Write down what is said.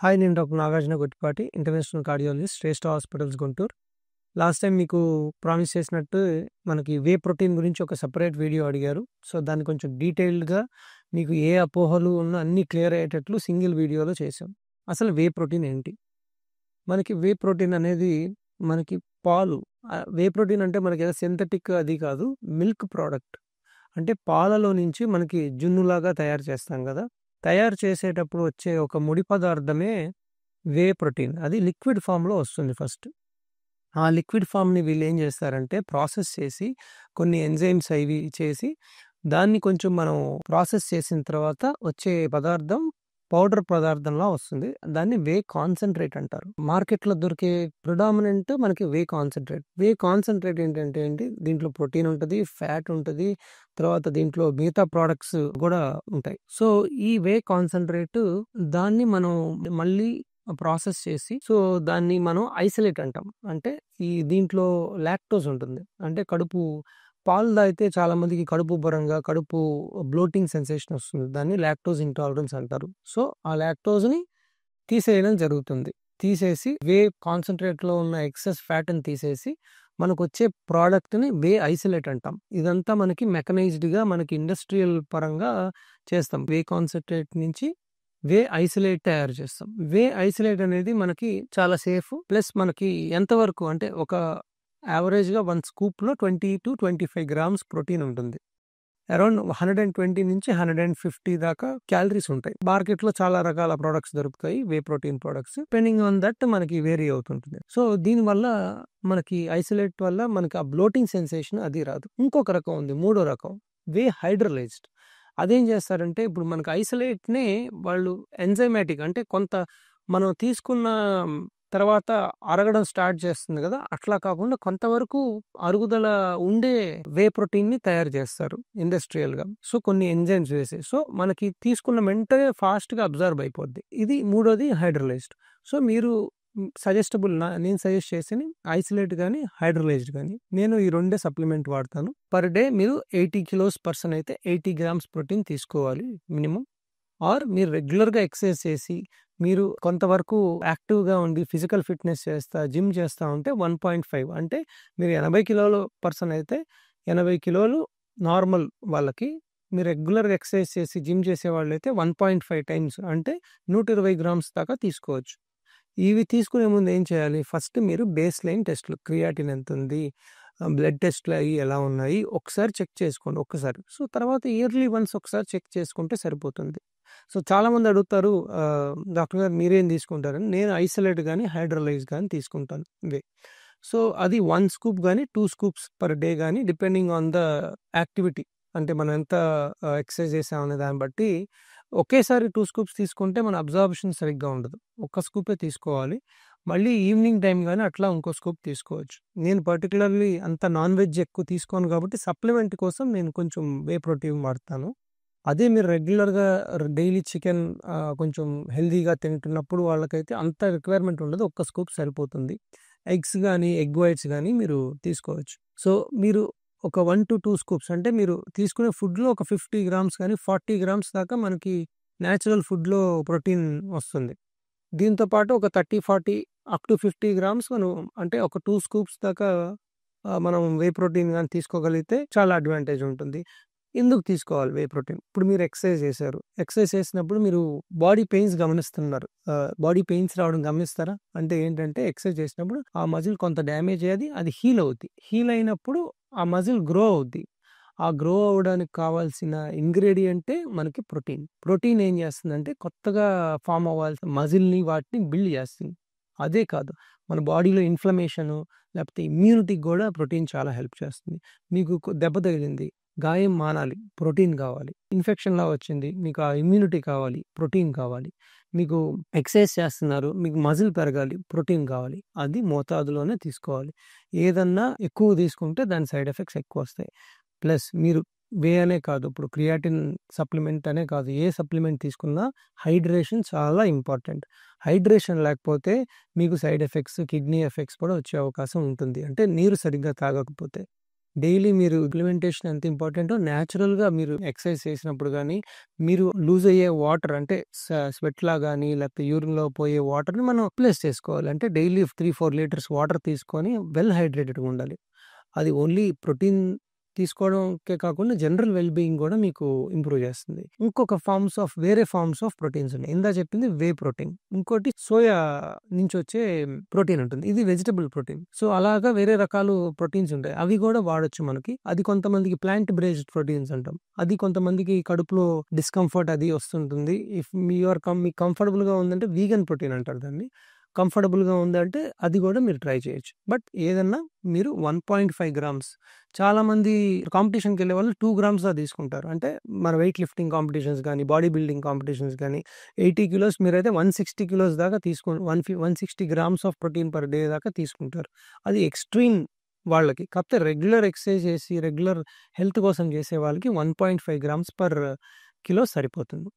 Hi, నేను doctor Nagarjuna Gottipati, international cardiologist, Shreshta hospitals Guntur. Last time మీకు promise చేసినట్టు మనకి వే ప్రోటీన్ గురించి ఒక సెపరేట్ వీడియో అడిగారు. సో, దాన్ని కొంచెం డీటెయిల్డ్‌గా మీకు ఏ అపోహలు ఉన్నా అన్నీ క్లియర్ అయ్యేటట్లు సింగిల్ వీడియోలో చేశాం. అసలు వే ప్రోటీన్ ఏంటి? మనకి వే ప్రోటీన్ అనేది మనకి పాలు. వే ప్రోటీన్ అంటే మనకేదో సింథటిక్ అది కాదు. Milk product. అంటే పాలలో నుంచి మనకి జున్నులాగా తయారు చేస్తాం గదా! తయారు చేసేటప్పుడు వచ్చే ఒక ముడి పదార్థమే వే ప్రోటీన్. అది లిక్విడ్ ఫామ్‌లో వస్తుంది ఫస్ట్. ఆ లిక్విడ్ ఫామ్‌ని వీళ్ళేం చేస్తారంటే ప్రాసెస్ చేసి కొన్ని ఎంజైమ్స్ అవి చేసి దాన్ని కొంచెం మనం ప్రాసెస్ చేసిన తర్వాత వచ్చే పదార్థం పౌడర్ పదార్థంలా వస్తుంది. దాన్ని వే కాన్సంట్రేట్ అంటారు. మార్కెట్‌లో దొరికే ప్రిడామినెంట్ మనకి వే కాన్సంట్రేట్. వే కాన్సంట్రేట్ ఏంటంటే దీంట్లో ప్రోటీన్ ఉంటది, ఫ్యాట్ ఉంటది. తర్వాత దీంట్లో మిగతా ప్రొడక్ట్స్ గూడా ఉంటాయి. సో, ఈ వే కాన్సంట్రేట్ దాన్ని మనం మళ్ళీ ప్రాసెస్ చేసి దాన్ని మనం ఐసోలేట్ అంటాం. అంటే దీంట్లో లాక్టోజ్ ఉంటుంది. అంటే పాలు తాగితే చాలా మందికి కడుపు ఉబ్బరంగా, కడుపు బ్లోటింగ్ సెన్సేషన్ వస్తుంది. దాన్ని లాక్టోజ్ ఇంటాలరెన్స్ అంటారు. సో, ఆ లాక్టోజ్‌ని తీసేయడం జరుగుతుంది. తీసేసి వే కాన్సంట్రేట్‌లో ఉన్న ఎక్సెస్ ఫ్యాట్‌ని తీసేసి మనకొచ్చే ప్రోడక్ట్‌ని వే ఐసోలేట్ అంటాం. ఇదంతా మనకి మెకనైజ్డ్‌గా మనకి ఇండస్ట్రియల్ పరంగా చేస్తాం. వే కాన్సంట్రేట్ నుంచి వే ఐసోలేట్ తయారు చేస్తాం. వే ఐసోలేట్ అనేది మనకి చాలా సేఫ్. ప్లస్ మనకి ఎంతవరకు అంటే ఒక యావరేజ్‌గా 1 స్కూప్‌లో 20-25 గ్రామ్స్ ప్రోటీన్ ఉంటుంది. అరౌండ్ 120-150 దాకా క్యాలరీస్ ఉంటాయి. మార్కెట్‌లో చాలా రకాల ప్రొడక్ట్స్ దొరుకుతాయి. Whey protein products. Depending on that మనకి వేరీ అవుతుంటుంది. సో, దీనివల్ల మనకి ఐసోలేట్ వల్ల మనకి ఆ బ్లోటింగ్ సెన్సేషన్ అది రాదు. ఇంకొక రకం ఉంది. మూడో రకం వే హైడ్రోలైజ్డ్. అదేం చేస్తారంటే ఇప్పుడు మనకి ఐసోలేట్‌నే వాళ్ళు ఎంజైమాటిక్ అంటే కొంత మనం తీసుకున్న తర్వాత అరగడం స్టార్ట్ చేస్తుంది గదా! అట్లా కాకుండా కొంతవరకు అరుగుదల ఉండే వే ప్రోటీన్‌ని తయారు చేస్తారు ఇండస్ట్రియల్‌గా. సో, కొన్ని ఎంజైమ్స్ వేసి. సో, మనకి తీసుకున్న వెంటనే ఫాస్ట్‌గా అబ్జార్బ్ అయిపోద్ది. ఇది మూడోది హైడ్రోలైజ్డ్. సో, మీరు నేను సజెస్ట్ చేసేది ఐసోలేట్ గాని, హైడ్రోలైజ్డ్ గాని. నేను ఈ రెండే సప్లిమెంట్ వాడతాను. పర్ డే మీరు 80 కిలోస్ పర్సన్ అయితే 80 గ్రామ్స్ ప్రోటీన్ తీసుకోవాలి మినిమమ్. ఆర్ మీరు రెగ్యులర్‌గా ఎక్సర్సైజ్ చేసి మీరు కొంతవరకు యాక్టివ్‌గా ఉండి ఫిజికల్ ఫిట్‌నెస్ జిమ్ చేస్తా ఉంటే 1.5 అంటే మీరు 80 కిలోల పర్సన్ అయితే 80 కిలోలు నార్మల్ వాళ్ళకి. మీరు రెగ్యులర్‌గా ఎక్సర్సైజ్ చేసి జిమ్ చేసేవాళ్ళైతే 1.5 టైమ్స్ అంటే 120 గ్రామ్స్ దాకా తీసుకోవచ్చు. ఇవి తీసుకునే ముందు ఏం చేయాలి? ఫస్ట్ మీరు బేస్ లైన్ టెస్ట్‌లు క్రియాటిన్ ఎంతుంది? బ్లడ్ టెస్ట్‌లు అయి ఎలా ఉన్నాయి? ఒకసారి చెక్ చేసుకోండి ఒక్కసారి. సో, తర్వాత ఇయర్లీ వన్స్ ఒకసారి చెక్ చేసుకుంటే సరిపోతుంది. సో, చాలామంది అడుగుతారు డాక్టర్ గారు మీరేం తీసుకుంటారని. నేను ఐసోలేట్ గాని, హైడ్రోలైజ్ గాని తీసుకుంటాను ఇవే. సో, అది 1 స్కూప్ గాని, 2 స్కూప్స్ పర్ డే గాని డిపెండింగ్ ఆన్ ద యాక్టివిటీ. అంటే మనం ఎంత ఎక్సర్సైజ్ చేసామనే దాన్ని బట్టి ఒకేసారి 2 స్కూప్స్ తీసుకుంటే మన అబ్జార్ప్షన్ సరిగ్గా ఉండదు. ఒక్క స్కూపే తీసుకోవాలి. మళ్ళీ ఈవినింగ్ టైమ్ గాని అట్లా ఇంకో స్కూప్ తీసుకోవచ్చు. నేను పర్టిక్యులర్‌లీ అంత నాన్ వెజ్ ఎక్కువ తీసుకోను కాబట్టి సప్లిమెంట్ కోసం నేను కొంచెం వే ప్రోటీన్ వాడతాను. అదే మీరు రెగ్యులర్‌గా డైలీ చికెన్ కొంచెం హెల్తీగా తింటున్నప్పుడు వాళ్ళకైతే అంత రిక్వైర్మెంట్ ఉండదు. ఒక్క స్కూప్ సరిపోతుంది. ఎగ్స్ గాని, ఎగ్ వైట్స్ గాని మీరు తీసుకోవచ్చు. సో, మీరు ఒక 1-2 స్కూప్స్ అంటే మీరు తీసుకునే ఫుడ్‌లో ఒక 50 గ్రామ్స్ గాని, 40 గ్రామ్స్ దాకా మనకి నేచురల్ ఫుడ్‌లో ప్రోటీన్ వస్తుంది. దీంతో పాటు ఒక 30, 40 అప్ టు 50 గ్రామ్స్ మనం అంటే ఒక 2 స్కూప్స్ దాకా మనం వే ప్రోటీన్ గాని తీసుకోగలిగితే చాలా అడ్వాంటేజ్ ఉంటుంది. ఎందుకు తీసుకోవాలి వే ప్రోటీన్? ఇప్పుడు మీరు ఎక్సర్సైజ్ చేశారు. ఎక్సర్సైజ్ చేసినప్పుడు మీరు బాడీ పెయిన్స్ గమనిస్తున్నారు. బాడీ పెయిన్స్ రావడం గమనిస్తారా? అంటే ఏంటంటే ఎక్సర్సైజ్ చేసినప్పుడు ఆ మజిల్ కొంత డ్యామేజ్ అయ్యేది. అది హీల్ అవుద్ది. హీల్ అయినప్పుడు ఆ మజిల్ గ్రో అవుద్ది. ఆ గ్రో అవ్వడానికి కావాల్సిన ఇంగ్రీడియంటే మనకి ప్రోటీన్. ప్రోటీన్ ఏం చేస్తుందంటే కొత్తగా ఫార్మ్ అవ్వాల్సిన మజిల్‌ని వాటిని బిల్డ్ చేస్తుంది. అదే కాదు మన బాడీలో ఇన్‌ఫ్లమేషను లేకపోతే ఇమ్యూనిటీకి గూడా ప్రోటీన్ చాలా హెల్ప్ చేస్తుంది. మీకు దెబ్బ తగిలింది. గాయం మానాలి. ప్రోటీన్ కావాలి. ఇన్ఫెక్షన్‌లా వచ్చింది. మీకు ఆ ఇమ్యూనిటీ కావాలి. ప్రోటీన్ కావాలి. మీకు ఎక్సర్సైజ్ చేస్తున్నారు. మీకు మజిల్ పెరగాలి. ప్రోటీన్ కావాలి. అది మోతాదులోనే తీసుకోవాలి. ఏదన్నా ఎక్కువ తీసుకుంటే దాని సైడ్ ఎఫెక్ట్స్ ఎక్కువొస్తాయి. ప్లస్ మీరు వే అనే కాదు. ఇప్పుడు క్రియాటిన్ సప్లిమెంట్ అనే కాదు. ఏ సప్లిమెంట్ తీసుకున్నా హైడ్రేషన్ చాలా ఇంపార్టెంట్. హైడ్రేషన్ లేకపోతే మీకు సైడ్ ఎఫెక్ట్స్, కిడ్నీ ఎఫెక్ట్స్ కూడా వచ్చే అవకాశం ఉంటుంది. అంటే నీరు సరిగ్గా తాగకపోతే. డైలీ మీరు ఇంప్లిమెంటేషన్ ఎంత ఇంపార్టెంటో న్యాచురల్‌గా మీరు ఎక్సర్సైజ్ చేసినప్పుడు గానీ, మీరు లూజ్ అయ్యే వాటర్ అంటే స్వెట్‌లా గానీ, లేకపోతే యూరిన్‌లో పోయే వాటర్‌ని మనం రిప్లేస్ చేసుకోవాలి. అంటే డైలీ 3, 4 లీటర్స్ వాటర్ తీసుకొని వెల్ హైడ్రేటెడ్‌గా ఉండాలి. అది ఓన్లీ ప్రోటీన్ తీసుకోవడంకే కాకుండా జనరల్ వెల్ బీయింగ్ గూడా మీకు ఇంప్రూవ్ చేస్తుంది. ఇంకొక వేరే ఫార్మ్స్ ఆఫ్ ప్రోటీన్స్ ఉన్నాయి. ఇందాక చెప్పింది వే ప్రోటీన్. ఇంకోటి సోయా నుంచొచ్చే ప్రోటీన్ ఉంటుంది. ఇది వెజిటబుల్ ప్రోటీన్. సో, అలాగా వేరే రకాలు ప్రోటీన్స్ ఉంటాయి. అవి గూడా వాడొచ్చు మనకి. అది కొంతమందికి ప్లాంట్ బేస్డ్ ప్రోటీన్స్ అంటాం. అది కొంతమందికి కడుపులో డిస్కంఫర్ట్ అది వస్తుంటుంది. ఇఫ్ మీకు కంఫర్టబుల్‌గా ఉందంటే వీగన్ ప్రోటీన్ అంటారు దాన్ని. కంఫర్టబుల్‌గా ఉందంటే అది గూడా మీరు ట్రై చేయొచ్చు. బట్ ఏదన్నా మీరు 1.5 గ్రామ్స్ చాలామంది కాంపిటీషన్‌కెళ్ళే వాళ్ళు 2 గ్రామ్స్ దాకా తీసుకుంటారు. అంటే మన వెయిట్ లిఫ్టింగ్ కాంపిటీషన్స్ గానీ, బాడీ బిల్డింగ్ కాంపిటీషన్స్ గానీ 80 కిలోస్ మీరైతే 160 కిలోస్ దాకా 160 grams of protein per day దాకా తీసుకుంటారు. అది ఎక్స్‌ట్రీమ్ వాళ్ళకి. కాకపోతే రెగ్యులర్ ఎక్సర్సైజ్ చేసి, రెగ్యులర్ హెల్త్ కోసం చేసే వాళ్ళకి 1.5 గ్రామ్స్ పర్ కిలో సరిపోతుంది.